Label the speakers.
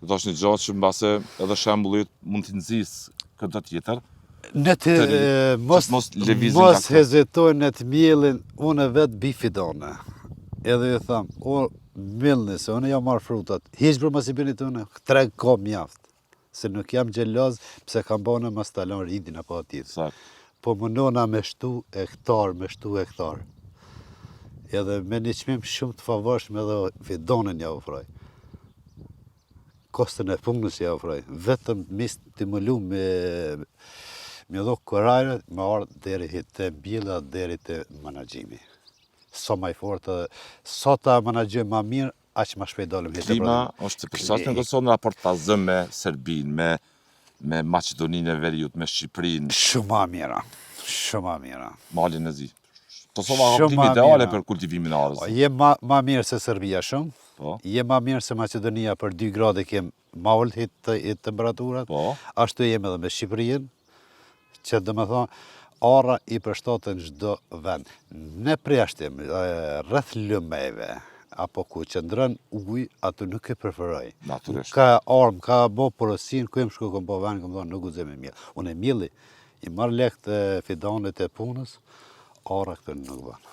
Speaker 1: Do është një gjatë që mbase edhe shembullit mund t'i nxisë këtë tjetër.
Speaker 2: Në të mos hezitojnë në të mjellin, unë vetë bi fidane. Edhe ju thamë, o millni, se unë jam marrë frutat, hiq për mos i bëni të unë, treg ka mjaft. Se nuk jam gjeloz, pse kam bënë më stalon rridin apo atjet. Po mundona me shtu hektar. Edhe me një qmim shumë të favorshëm edhe fidonin ja ofroj. Kostën e punës ja ofroj. Vetëm mi stimulu me dho korajnë, me ardhë deri të mbjella, deri të menaxhimi. Sa ma i fortë, sa ta menaxhojmë ma mirë, aq ma shpejt dalëm jetë.
Speaker 1: Klima është të përshtatshme në Kosovë në raport ta zëm me Serbinë, me Maqedoninë e Veriut, me Shqipërinë.
Speaker 2: Shumë ma mira, shumë ma mira.
Speaker 1: Malin e zi. Kosova ka klima ideale për kultivimin e arës.
Speaker 2: Je ma mirë se Serbia shumë, je ma mirë se Maqedonia për 2 grade kem ma ullë hit temperaturat, ashtu jem edhe me Shqipërinë, që dhe me thonë, ara i përshtatën çdo vend. Në Prishtim, rreth lëmejve, apo ku qëndron ujë, atë nuk e preferoj. Ka armë, ka bo porosin, ku jem shku kom po vend, kom thonë, nuk guxoj me mjell. Unë e mjelli, i marrë lek të fidanit e punës, ara këtë nuk banë.